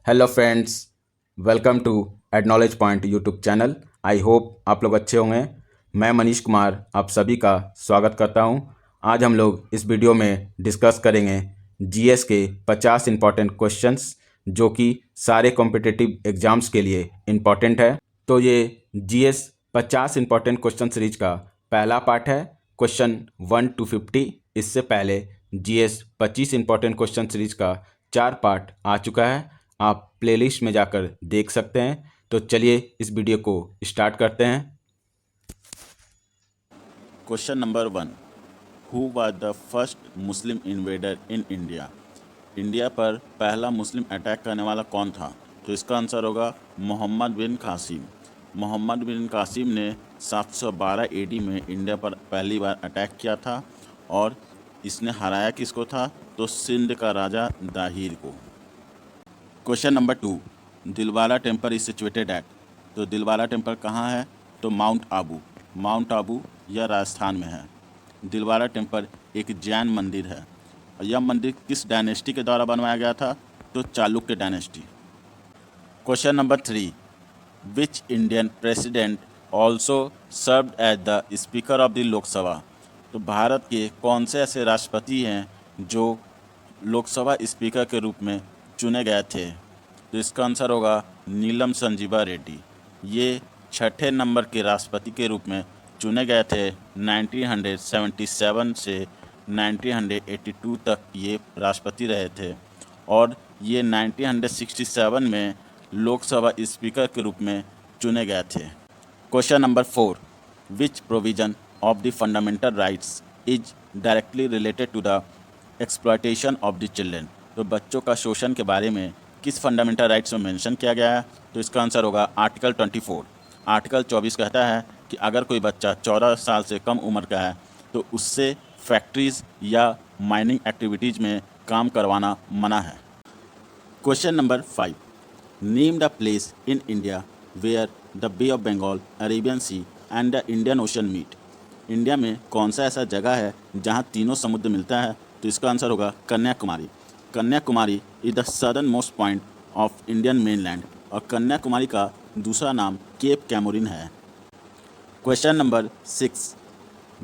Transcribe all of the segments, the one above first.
Hello friends, welcome to ed knowledge point YouTube channel. I hope आप लोग अच्छे होंगे। मैं मनीष कुमार आप सभी का स्वागत करता हूं। आज हम लोग इस वीडियो में डिस्कस करेंगे जीएस के 50 इंपॉर्टेंट क्वेश्चंस जो कि सारे कॉम्पिटिटिव एग्जाम्स के लिए इम्पॉर्टेंट है। तो ये जीएस 50 इंपॉर्टेंट क्वेश्चन सीरीज का पहला पार्ट है, क्वेश्चन 1 to 50। इससे पहले जीएस 25 इंपॉर्टेंट क्वेश्चन सीरीज का 4 पार्ट आ चुका है, आप प्लेलिस्ट में जाकर देख सकते हैं। तो चलिए इस वीडियो को स्टार्ट करते हैं। Question number 1, who was the first Muslim invader in India? India पर पहला मुस्लिम अटैक करने वाला कौन था? तो इसका आंसर होगा मोहम्मद बिन कासिम। मोहम्मद बिन कासिम ने 712 एडी में इंडिया पर पहली बार अटैक किया था और इसने हराया किसको था? तो सिंध का राजा दाहिर को। Question number 2, Dilwara temple is situated at? तो दिलवाला टेम्पल कहाँ है? तो माउंट आबू। माउंट आबू यह राजस्थान में है। दिलवाला टेम्पल एक जैन मंदिर है और यह मंदिर किस डायनेस्टी के द्वारा बनवाया गया था? तो Chalukya dynasty. Question number 3, which Indian president also served as the speaker of the Lok Sabha? तो भारत के कौन से ऐसे राष्ट्रपति हैं जो लोकसभा स्पीकर के रूप में चुने गए थे? तो इसका आंसर होगा नीलम संजीवा रेड्डी। ये छठे नंबर के राष्ट्रपति के रूप में चुने गए थे। 1977 से 1982 तक ये राष्ट्रपति रहे थे और ये 1967 में लोकसभा स्पीकर के रूप में चुने गए थे। Question number 4, which provision of the fundamental rights is directly related to the exploitation of the children? तो बच्चों का शोषण के बारे में किस फंडामेंटल राइट्स में मेंशन किया गया है? तो इसका आंसर होगा आर्टिकल 24। आर्टिकल 24 कहता है कि अगर कोई बच्चा 14 साल से कम उम्र का है तो उससे फैक्ट्रीज़ या माइनिंग एक्टिविटीज़ में काम करवाना मना है। Question number 5, name the place in India where the bay of Bengal, Arabian sea and the Indian ocean meet? India में कौन सा ऐसा जगह है जहां तीनों समुद्र मिलता है? तो इसका आंसर होगा Kanyakumari. Kanyakumari is the southern most point of Indian mainland और कन्याकुमारी का दूसरा नाम केप कैमोरिन है। Question number 6,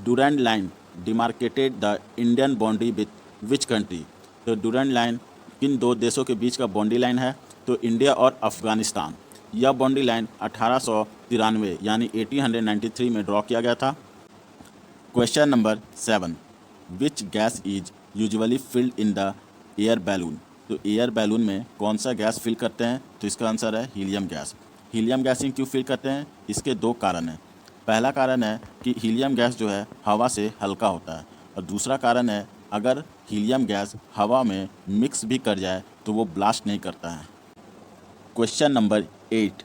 Durand line demarcated the Indian boundary with which country? तो डूरैंड लाइन किन दो देशों के बीच का बाउंड्री लाइन है? तो इंडिया और अफगानिस्तान। यह बाउंड्री लाइन 1893 यानी 1893 में ड्रॉ किया गया था। Question number 7, which gas is usually filled in the air balloon? तो एयर बैलून में कौन सा गैस फिल करते हैं? तो इसका आंसर है हीलियम गैस। हीलियम गैस क्यों फिल करते हैं? इसके दो कारण हैं। पहला कारण है कि हीलियम गैस जो है हवा से हल्का होता है और दूसरा कारण है अगर हीलियम गैस हवा में मिक्स भी कर जाए तो वो ब्लास्ट नहीं करता है। Question number 8,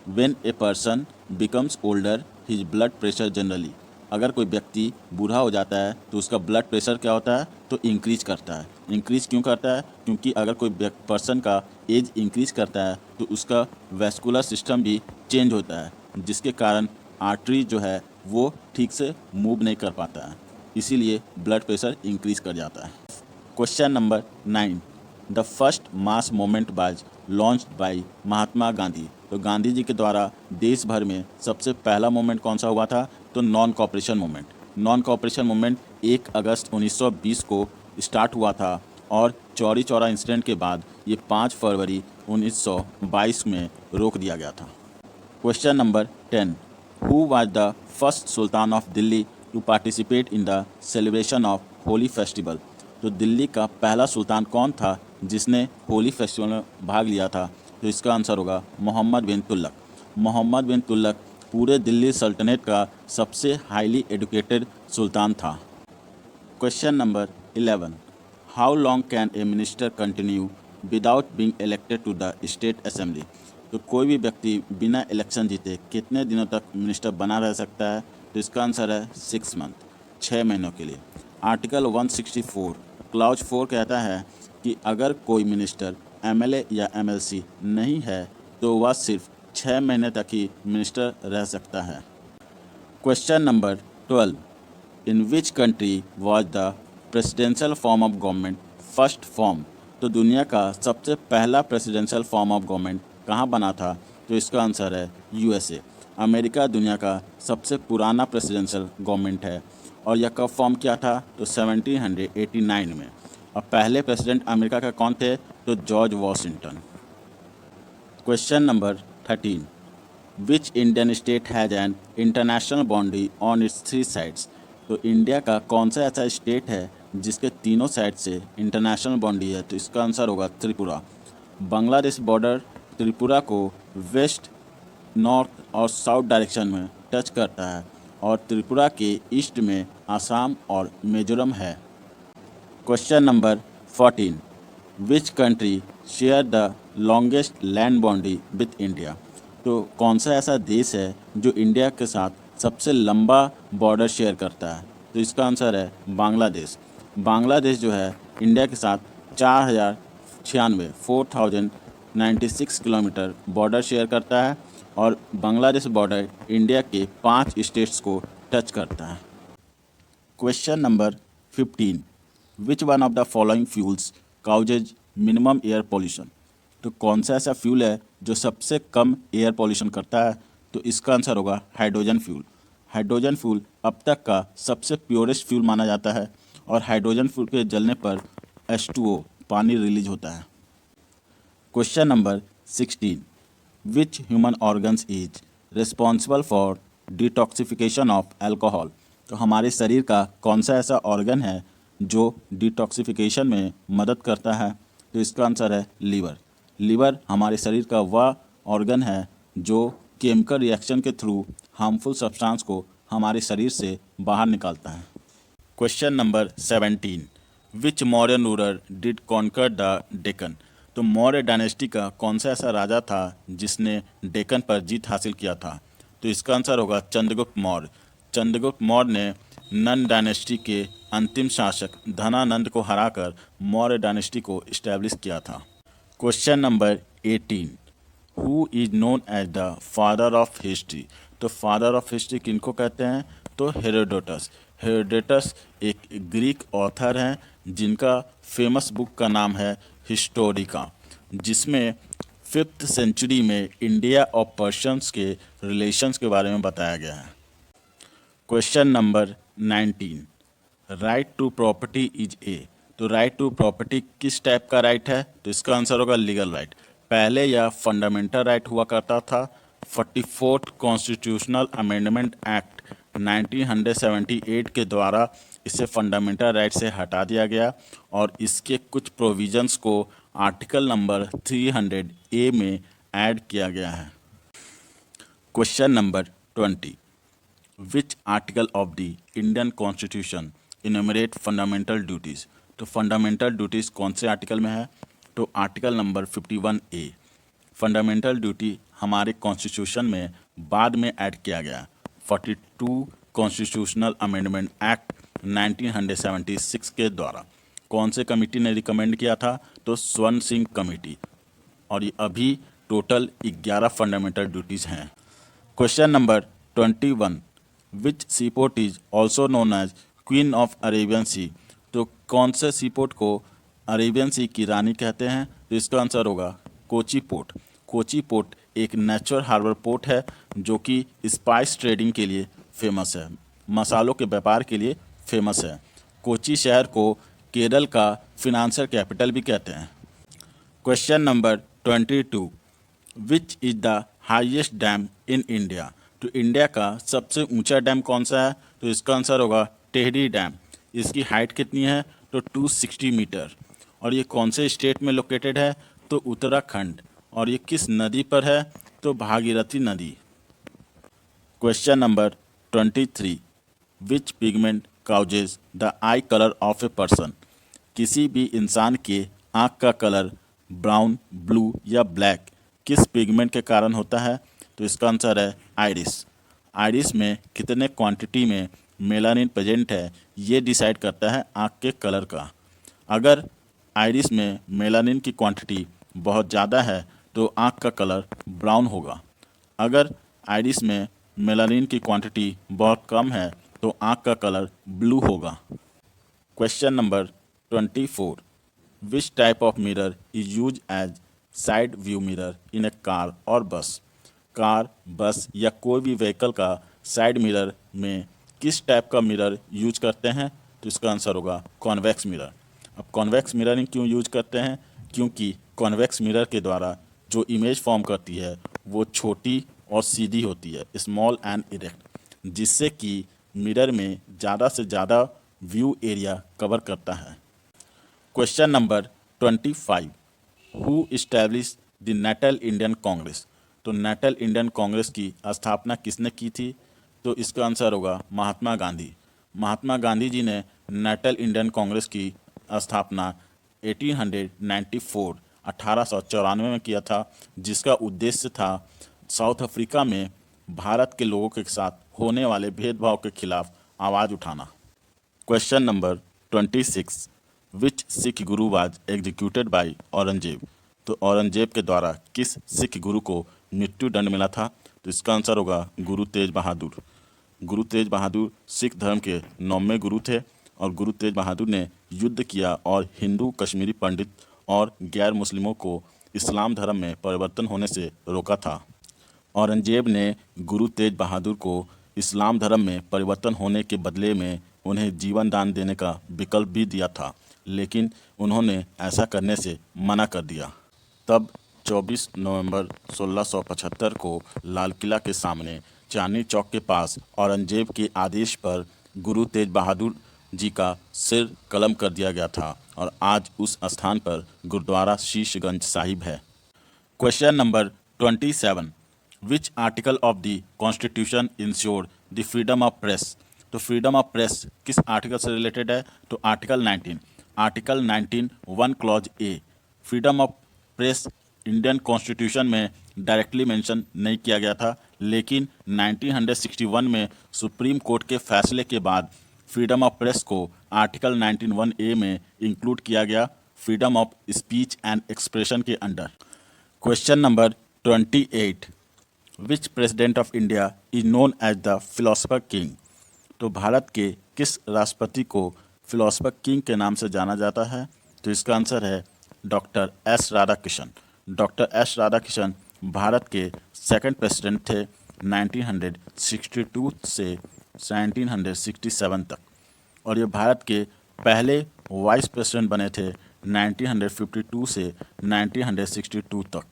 when a person becomes older his blood pressure generally? अगर कोई व्यक्ति बूढ़ा हो जाता है तो उसका ब्लड प्रेशर क्या होता है? तो इंक्रीज करता है। इंक्रीज क्यों करता है? क्योंकि अगर कोई पर्सन का एज इंक्रीज करता है तो उसका वैस्कुलर सिस्टम भी चेंज होता है जिसके कारण आर्टरी जो है वो ठीक से मूव नहीं कर पाता है, इसीलिए ब्लड प्रेशर इंक्रीज कर जाता है। Question number 9, the first mass movement was launched by Mahatma Gandhi? तो गांधी जी के द्वारा देश भर में सबसे पहला मूवमेंट कौन सा हुआ था? तो non cooperation movement. Non cooperation movement 1 अगस्त 1920 को स्टार्ट हुआ था और चौरी चौरा इंसिडेंट के बाद ये 5 फरवरी 1922 में रोक दिया गया था। Question number 10, who was the first sultan of Delhi to participate in the celebration of Holi festival? तो दिल्ली का पहला सुल्तान कौन था जिसने होली फेस्टिवल में भाग लिया था? तो इसका आंसर होगा मोहम्मद बिन तुगलक। मोहम्मद बिन तुगलक पूरे दिल्ली सल्तनत का सबसे हाईली एजुकेटेड सुल्तान था। Question number 11, how long can a minister continue without being elected to the state assembly? तो कोई भी व्यक्ति बिना इलेक्शन जीते कितने दिनों तक मिनिस्टर बना रह सकता है? तो इसका आंसर है 6 मंथ, 6 महीनों के लिए। आर्टिकल 164 क्लाउज 4 कहता है कि अगर कोई मिनिस्टर एमएलए या एमएलसी नहीं है तो वह सिर्फ 6 महीने तक ही मिनिस्टर रह सकता है। Question number 12, in which country was the presidential form of government first form? तो दुनिया का सबसे पहला प्रेसिडेंशियल फॉर्म ऑफ गवर्नमेंट कहाँ बना था? तो इसका आंसर है यूएसए। अमेरिका दुनिया का सबसे पुराना प्रेसिडेंशियल गवर्नमेंट है और यह कब फॉर्म किया था? तो 1789 में। और पहले प्रेसिडेंट अमेरिका का कौन थे? तो George Washington. Question number 13, which Indian state has an international boundary on it's 3 sides? तो इंडिया का कौन सा ऐसा स्टेट है जिसके तीनों साइड से इंटरनेशनल बाउंड्री है? तो इसका आंसर होगा त्रिपुरा। बांग्लादेश बॉर्डर त्रिपुरा को वेस्ट, नॉर्थ और साउथ डायरेक्शन में टच करता है और त्रिपुरा के ईस्ट में आसाम और मिजोरम है। Question number 14, which country share the longest land boundary with India? तो कौन सा ऐसा देश है जो इंडिया के साथ सबसे लंबा बॉर्डर शेयर करता है? तो इसका आंसर है बांग्लादेश। बांग्लादेश जो है इंडिया के साथ 4096 किलोमीटर बॉर्डर शेयर करता है और बांग्लादेश बॉर्डर इंडिया के 5 स्टेट्स को टच करता है। Question number 15, which one of the following fuels causes minimum air pollution? तो कौन सा ऐसा फ्यूल है जो सबसे कम एयर पोल्यूशन करता है? तो इसका आंसर होगा हाइड्रोजन फ्यूल। हाइड्रोजन फ्यूल अब तक का सबसे प्योरेस्ट फ्यूल माना जाता है और हाइड्रोजन फ्यूल के जलने पर H2O पानी रिलीज होता है। Question number 16, which human organs is responsible for detoxification of alcohol? तो हमारे शरीर का कौन सा ऐसा ऑर्गन है जो डिटॉक्सिफिकेशन में मदद करता है? तो इसका आंसर है लीवर। लीवर हमारे शरीर का वह ऑर्गन है जो केमिकल रिएक्शन के थ्रू हार्मफुल सब्सटेंस को हमारे शरीर से बाहर निकालता है। Question number 17, which Maurya ruler did conquer the Deccan? तो मौर्य डायनेस्टी का कौन सा ऐसा राजा था जिसने डेक्कन पर जीत हासिल किया था? तो इसका आंसर होगा चंद्रगुप्त मौर्य। चंद्रगुप्त मौर्य ने नंद डायनेस्टी के अंतिम शासक धनानंद को हराकर मौर्य डायनेस्टी को इस्टेब्लिश किया था। Question number 18, who is known as the father of history? तो फादर ऑफ हिस्ट्री किनको कहते हैं? तो हेरोडोटस। हेरोडोटस एक ग्रीक ऑथर हैं जिनका फेमस बुक का नाम है हिस्टोरिका, जिसमें 5th सेंचुरी में इंडिया और पर्शियंस के रिलेशंस के बारे में बताया गया है। Question number 19, right to property is a? तो राइट टू प्रॉपर्टी किस टाइप का राइट है? तो इसका आंसर होगा लीगल राइट। पहले यह फंडामेंटल राइट हुआ करता था। 44th कॉन्स्टिट्यूशनल अमेंडमेंट एक्ट 1978 के द्वारा इसे फंडामेंटल राइट से हटा दिया गया और इसके कुछ प्रोविजंस को आर्टिकल नंबर 300A में ऐड किया गया है। Question number 20, which article of the Indian constitution enumerate fundamental duties? तो फंडामेंटल ड्यूटीज़ कौन से आर्टिकल में है? तो article number 51A। Fundamental duty हमारे कॉन्स्टिट्यूशन में बाद में ऐड किया गया। 42 कॉन्स्टिट्यूशनल अमेंडमेंट एक्ट 1976 के द्वारा कौन से कमेटी ने रिकमेंड किया था? तो स्वर्ण सिंह कमेटी। और ये अभी टोटल 11 फंडामेंटल ड्यूटीज़ हैं। Question number 21, which seaport is also known as queen of Arabian sea? तो कौन से सीपोर्ट को अरेबियन सी की रानी कहते हैं? तो इसका आंसर होगा कोची पोर्ट। कोची पोर्ट एक नेचुरल हार्बर पोर्ट है जो कि स्पाइस ट्रेडिंग के लिए फेमस है, मसालों के व्यापार के लिए फेमस है। कोची शहर को केरल का फिनेंशियल कैपिटल भी कहते हैं। Question number 22, which is the highest dam in India? तो इंडिया का सबसे ऊंचा डैम कौन सा है? तो इसका आंसर होगा टेहरी डैम। इसकी हाइट कितनी है? तो 260 मीटर। और ये कौन से स्टेट में लोकेटेड है? तो उत्तराखंड। और ये किस नदी पर है? तो भागीरथी नदी। Question number 23, which pigment causes the I colour of a person? किसी भी इंसान के आँख का कलर ब्राउन, ब्लू या ब्लैक किस पिगमेंट के कारण होता है? तो इसका आंसर है आइरिस। आइरिस में कितने क्वांटिटी में मेलानिन प्रेजेंट है ये डिसाइड करता है आँख के कलर का। अगर आइरिस में मेलानिन की क्वांटिटी बहुत ज़्यादा है तो आँख का कलर ब्राउन होगा। अगर आइरिस में मेलानिन की क्वांटिटी बहुत कम है तो आँख का कलर ब्लू होगा। Question number 24, which type of mirror is use as side view mirror in a car और बस। कार, बस या कोई भी व्हीकल का साइड मिरर में किस टाइप का मिरर यूज करते हैं, तो इसका आंसर होगा कॉन्वेक्स मिरर। अब कॉन्वेक्स मिररिंग क्यों यूज करते हैं, क्योंकि कॉन्वेक्स मिरर के द्वारा जो इमेज फॉर्म करती है वो छोटी और सीधी होती है, स्मॉल एंड इरेक्ट, जिससे कि मिरर में ज़्यादा से ज़्यादा व्यू एरिया कवर करता है। Question number 25, who establish the national Indian Congress. तो नेशनल इंडियन कांग्रेस की स्थापना किसने की थी, तो इसका आंसर होगा महात्मा गांधी। महात्मा गांधी जी ने नेशनल इंडियन कांग्रेस की स्थापना 1894 में किया था, जिसका उद्देश्य था साउथ अफ्रीका में भारत के लोगों के साथ होने वाले भेदभाव के खिलाफ आवाज़ उठाना। Question number 26, which Sikh Guru was executed by Aurangzeb. तो औरंगजेब के द्वारा किस सिख गुरु को मृत्यु दंड मिला था, तो इसका आंसर होगा गुरु तेज बहादुर। गुरु तेज बहादुर सिख धर्म के 9वें गुरु थे और गुरु तेज बहादुर ने युद्ध किया और हिंदू, कश्मीरी पंडित और गैर मुस्लिमों को इस्लाम धर्म में परिवर्तन होने से रोका था। औरंगजेब ने गुरु तेज बहादुर को इस्लाम धर्म में परिवर्तन होने के बदले में उन्हें जीवन दान देने का विकल्प भी दिया था, लेकिन उन्होंने ऐसा करने से मना कर दिया। तब 24 नवंबर 1675 को लाल किला के सामने चांदनी चौक के पास औरंगजेब के आदेश पर गुरु तेज बहादुर जी का सिर कलम कर दिया गया था और आज उस स्थान पर गुरुद्वारा शीशगंज साहिब है। Question number 27, which article of the constitution ensure the freedom of press. तो फ्रीडम ऑफ प्रेस किस आर्टिकल से रिलेटेड है, तो article 19। Article 19 1 clause A. Freedom of press Indian constitution में डायरेक्टली मेंशन नहीं किया गया था, लेकिन 1961 में सुप्रीम कोर्ट के फैसले के बाद फ्रीडम ऑफ प्रेस को आर्टिकल 19(1) में इंक्लूड किया गया, freedom of speech and expression के अंडर। Question number 28, which president of India is known as the philosopher king. तो भारत के किस राष्ट्रपति को फिलोसफर किंग के नाम से जाना जाता है, तो इसका आंसर है doctor S Radhakrishnan. Doctor S Radhakrishnan Bharat के सेकंड प्रेसिडेंट थे 1962 से 1967 तक, और ये भारत के पहले वाइस प्रेसिडेंट बने थे 1952 से 1962 तक।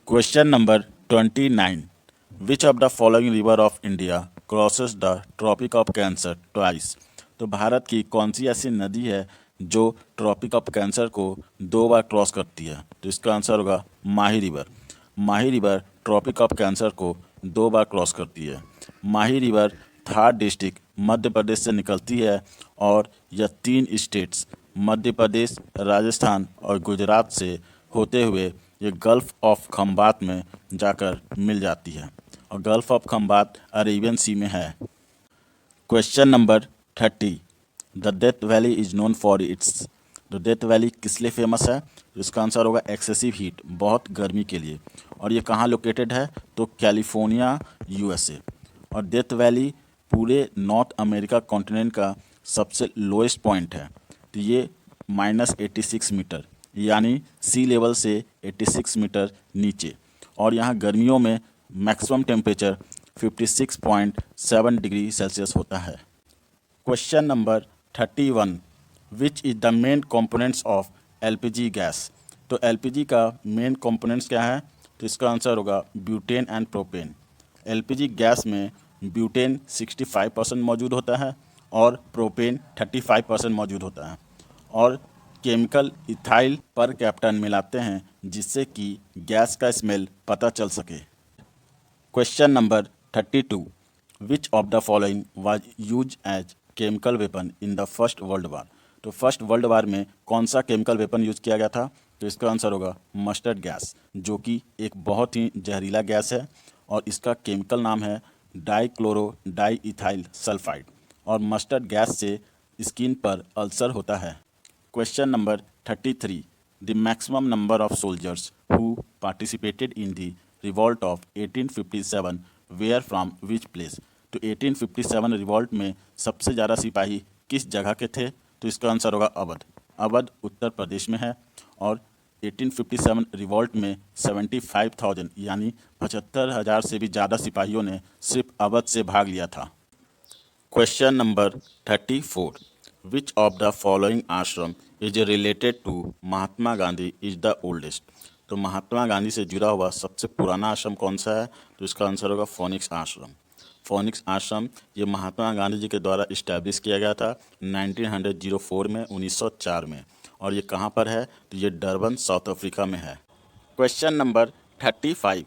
Question number 29, which of the following river of India crosses the tropic of cancer twice. तो भारत की कौन सी ऐसी नदी है जो ट्रॉपिक ऑफ कैंसर को 2 बार क्रॉस करती है, तो इसका आंसर होगा Mahi river. Mahi river tropic of cancer को 2 बार क्रॉस करती है। माही रिवर धार डिस्ट्रिक्ट मध्य प्रदेश से निकलती है और यह 3 स्टेट्स मध्य प्रदेश, राजस्थान और गुजरात से होते हुए ये गल्फ ऑफ खंबात में जाकर मिल जाती है, और गल्फ ऑफ खंबात अरेबियन सी में है। Question number 30, the death valley is known for its. तो डेथ वैली किस लिए फेमस है, तो इसका आंसर होगा एक्सेसिव हीट, बहुत गर्मी के लिए, और ये कहाँ लोकेटेड है, तो कैलिफोर्निया USA। और डेथ वैली पूरे नॉर्थ अमेरिका कॉन्टिनेंट का सबसे लोएस्ट पॉइंट है, तो ये -86 मीटर यानी सी लेवल से 86 मीटर नीचे, और यहाँ गर्मियों में मैक्सिमम टेम्परेचर 56.7 डिग्री सेल्सियस होता है। Question number 31, which is the main components of LPG gas. तो LPG का मेन कंपोनेंट्स क्या है, तो इसका आंसर होगा butane and propane. LPG gas में ब्यूटेन 65% मौजूद होता है और प्रोपेन 35% मौजूद होता है, और केमिकल इथाइल पर कैप्टन मिलाते हैं जिससे कि गैस का स्मेल पता चल सके। Question number 32, which of the following was use as chemical weapon in the first world war. तो फर्स्ट वर्ल्ड वार में कौन सा केमिकल वेपन यूज किया गया था, तो इसका आंसर होगा मस्टर्ड गैस, जो कि एक बहुत ही जहरीला गैस है, और इसका केमिकल नाम है डाइक्लोरो डाइइथाइल सल्फाइड, और मस्टर्ड गैस से स्किन पर अल्सर होता है। Question number 33, the maximum number of soldiers who participated in the revolt of 1857 were from which place. तो 1857 रिवॉल्ट में सबसे ज़्यादा सिपाही किस जगह के थे, तो इसका आंसर होगा अवध। अवध उत्तर प्रदेश में है। और 1857 रिवॉल्ट में 75,000 यानी 75,000 से भी ज़्यादा सिपाहियों ने सिर्फ अवध से भाग लिया था। Question number 34, which of the following ashram is related to Mahatma Gandhi is the oldest. तो महात्मा गांधी से जुड़ा हुआ सबसे पुराना आश्रम कौन सा है? तो इसका आंसर होगा फोनिक्स आश्रम। फोनिक्स आश्रम ये महात्मा गांधी जी के द्वारा इस्टेब्लिश किया गया था 1904 में 1904 में। और ये कहाँ पर है? तो ये डरबन साउथ अफ्रीका में है। Question number 35,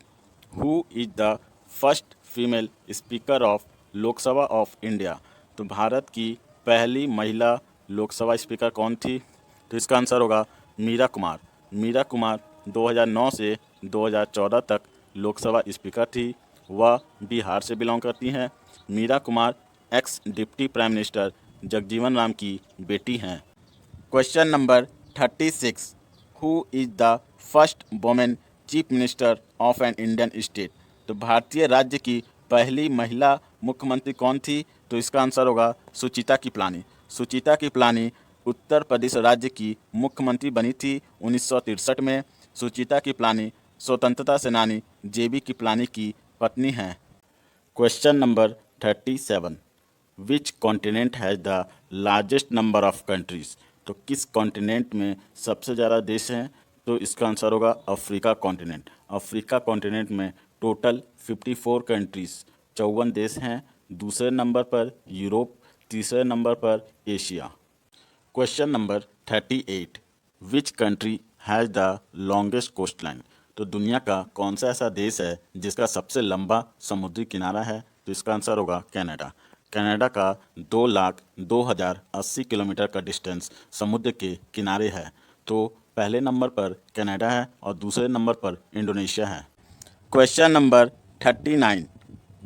who is the first female speaker of Lok Sabha of India. तो भारत की पहली महिला लोकसभा स्पीकर कौन थी? तो इसका आंसर होगा मीरा कुमार। मीरा कुमार 2009 से 2014 तक लोकसभा स्पीकर थी। वह बिहार से बिलोंग करती हैं। Meira Kumar ex deputy prime minister Jagjivan Ram की बेटी हैं। Question number 36, who is the first women chief minister of an Indian state. तो भारतीय राज्य की पहली महिला मुख्यमंत्री कौन थी? तो इसका आंसर होगा सुचिता कृपलानी। सुचिता कृपलानी उत्तर प्रदेश राज्य की मुख्यमंत्री बनी थी 1963 में। सुचिता कृपलानी स्वतंत्रता सेनानी जेबी कृपलानी की पत्नी हैं। Question number 37, which continent has the largest number of countries. तो किस कॉन्टिनेंट में सबसे ज़्यादा देश हैं? तो इसका आंसर होगा अफ्रीका कॉन्टिनेंट। अफ्रीका कॉन्टिनेंट में टोटल 54 कंट्रीज 54 देश हैं। दूसरे नंबर पर यूरोप, तीसरे नंबर पर Asia. Question number 38, which country has the longest coast line. तो दुनिया का कौन सा ऐसा देश है जिसका सबसे लंबा समुद्री किनारा है? तो इसका आंसर होगा कनाडा। कनाडा का 2,02,080 किलोमीटर का डिस्टेंस समुद्र के किनारे है। तो पहले नंबर पर कनाडा है और दूसरे नंबर पर इंडोनेशिया है। Question number 39,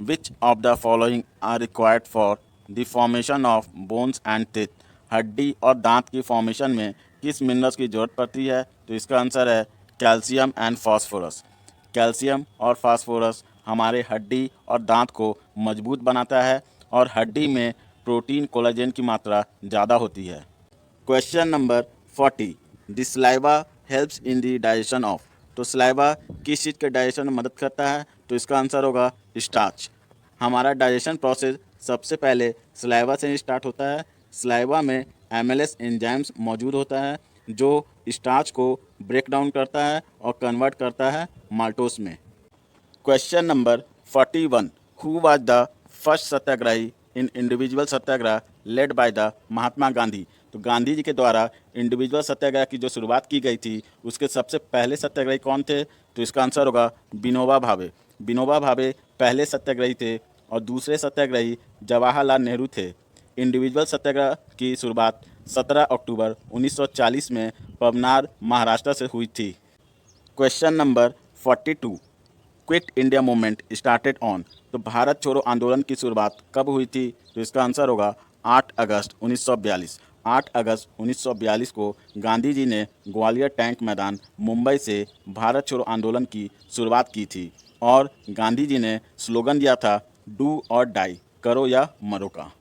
which of the following are required for the formation of bones and teeth. हड्डी और दांत की फॉर्मेशन में किस मिनरल्स की जरूरत पड़ती है? तो इसका आंसर है कैल्शियम एंड फास्फोरस। कैल्शियम और फास्फोरस हमारे हड्डी और दांत को मजबूत बनाता है और हड्डी में प्रोटीन कोलाजेन की मात्रा ज़्यादा होती है। Question number 40, the saliva helps in the digestion of. तो सलाइवा किस चीज़ के डाइजेशन में मदद करता है? तो इसका आंसर होगा स्टार्च। हमारा डाइजेशन प्रोसेस सबसे पहले सलाइवा से ही स्टार्ट होता है। सलाइवा में एमएलएस एंजाइम्स मौजूद होता है जो स्टार्च को ब्रेक डाउन करता है और कन्वर्ट करता है माल्टोस में। Question number 41, who was the first satyagrahi in individual satyagraha led by the Mahatma Gandhi. तो गांधी जी के द्वारा इंडिविजुअल सत्याग्रह की जो शुरुआत की गई थी उसके सबसे पहले सत्याग्रही कौन थे? तो इसका आंसर होगा विनोबा भावे। विनोबा भावे पहले सत्याग्रही थे और दूसरे सत्याग्रही जवाहरलाल नेहरू थे। इंडिविजुअल सत्याग्रह की शुरुआत 17 अक्टूबर 1940 में पवनार, महाराष्ट्र से हुई थी। Question number 42, quit India movement started on. तो भारत छोड़ो आंदोलन की शुरुआत कब हुई थी? तो इसका आंसर होगा 8 अगस्त 1942। 8 अगस्त 1942 को गांधी जी ने ग्वालियर टैंक मैदान मुंबई से भारत छोड़ो आंदोलन की शुरुआत की थी और गांधी जी ने स्लोगन दिया था डू और डाई, करो या मरो का।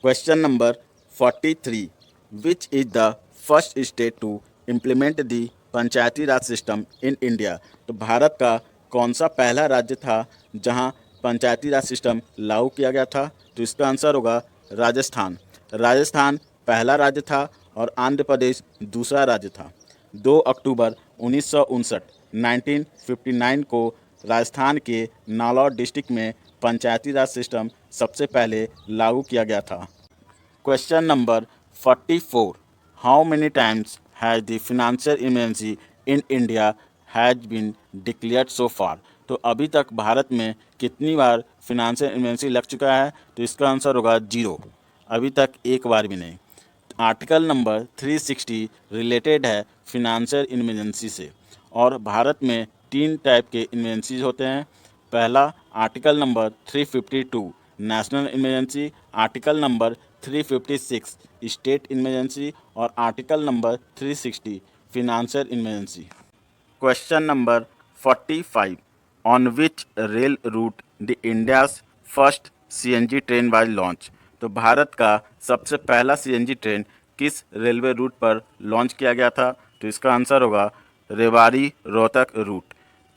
Question number 43, which is the first state to implement the panchayati raj system in India. तो भारत का कौन सा पहला राज्य था जहां पंचायती राज सिस्टम लागू किया गया था? तो इसका आंसर होगा राजस्थान। राजस्थान पहला राज्य था और आंध्र प्रदेश दूसरा राज्य था। 2 अक्टूबर 1959 को राजस्थान के नालौर डिस्ट्रिक्ट में पंचायती राज सिस्टम सबसे पहले लागू किया गया था। Question number 44, how many times has the financial emergency in India has been declared so far. तो अभी तक भारत में कितनी बार फिनेंशियल इमरजेंसी लग चुका है? तो इसका आंसर होगा 0। अभी तक एक बार भी नहीं। आर्टिकल नंबर 360 रिलेटेड है फिनेंशियल इमरजेंसी से और भारत में 3 टाइप के इमरजेंसीज होते हैं। पहला article number 352 national emergency, article number 356 state emergency और article number 360 financial emergency. Question number 45, on which rail route the India's first CNG train was launch. तो भारत का सबसे पहला सीएनजी ट्रेन किस रेलवे रूट पर लॉन्च किया गया था? तो इसका आंसर होगा रेवाड़ी रोहतक रूट।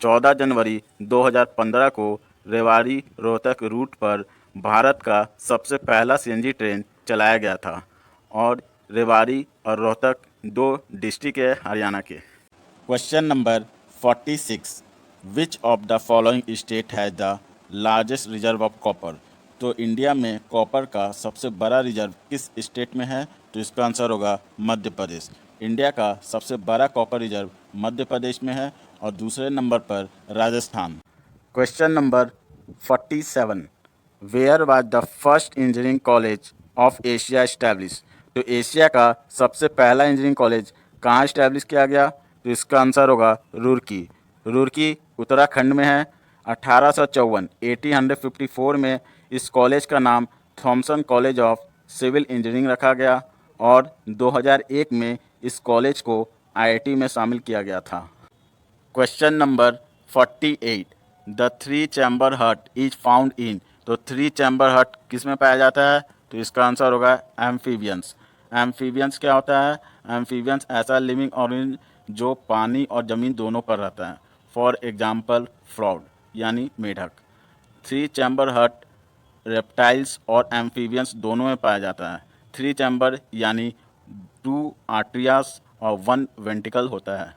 14 जनवरी 2015 को रेवाड़ी रोहतक रूट पर भारत का सबसे पहला सीएनजी ट्रेन चलाया गया था और रेवाड़ी और रोहतक 2 डिस्ट्रिक्ट है हरियाणा के। Question number 46, which of the following state has the largest reserve of copper? तो इंडिया में कॉपर का सबसे बड़ा रिजर्व किस स्टेट में है? तो इसका आंसर होगा मध्य प्रदेश। इंडिया का सबसे बड़ा कॉपर रिजर्व मध्य प्रदेश में है और दूसरे नंबर पर Rajasthan. Question number 47, where was the first engineering college of Asia establish? तो एशिया का सबसे पहला इंजीनियरिंग कॉलेज कहाँ एस्टैब्लिश किया गया? तो इसका आंसर होगा रुड़की। रुड़की उत्तराखंड में है। 1854 में इस कॉलेज का नाम Thomason college of civil engineering रखा गया और 2001 में इस कॉलेज को आईआईटी में शामिल किया गया था। क्वेश्चन नंबर 48, द 3 चैम्बर हट इज फाउंड इन? तो 3 चैम्बर हट किस में पाया जाता है? तो इसका आंसर होगा एम्फीबियंस। एम्फीबियंस क्या होता है? एम्फीबियंस ऐसा लिविंग ऑर्गेनिज्म जो पानी और ज़मीन दोनों पर रहता है। फॉर एग्जाम्पल फ्रॉड यानी मेढक। 3 चैम्बर हट रेप्टाइल्स और एम्फीबियंस दोनों में पाया जाता है। 3 चैम्बर यानी 2 आर्टरियास और 1 वेंटिकल होता है।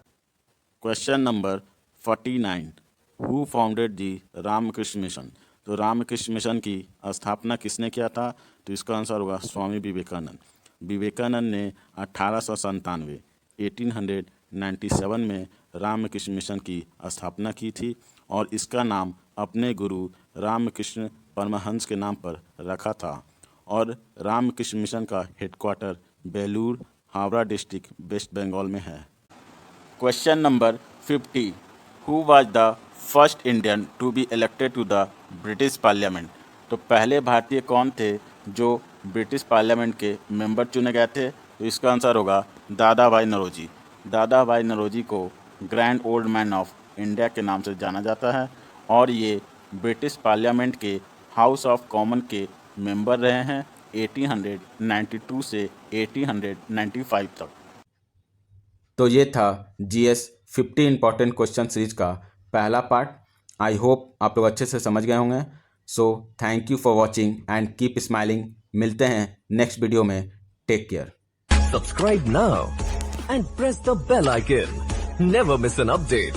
Question number 49, who founded the Ramakrishna mission? तो रामकृष्ण मिशन की स्थापना किसने किया था? तो इसका आंसर होगा स्वामी विवेकानंद। विवेकानंद ने 1897 में रामकृष्ण मिशन की स्थापना की थी और इसका नाम अपने गुरु रामकृष्ण परमहंस के नाम पर रखा था और रामकृष्ण मिशन का headquarter Belur, Howrah district, west Bengal में है। Question number 50, who was the first Indian to be elected to the British parliament? तो पहले भारतीय कौन थे जो ब्रिटिश पार्लियामेंट के मेंबर चुने गए थे? तो इसका आंसर होगा दादा भाई नौरोजी। दादा भाई नौरोजी को grand old man of India के नाम से जाना जाता है और ये ब्रिटिश पार्लियामेंट के हाउस ऑफ कॉमन के मेंबर रहे हैं 1892 से 1895 तक। तो ये था जीएस 50 इंपॉर्टेंट क्वेश्चन सीरीज का पहला पार्ट। आई होप आप लोग अच्छे से समझ गए होंगे। So thank you for watching and keep smiling. मिलते हैं नेक्स्ट वीडियो में। Take care. Subscribe now and press the bell icon. Never miss an update.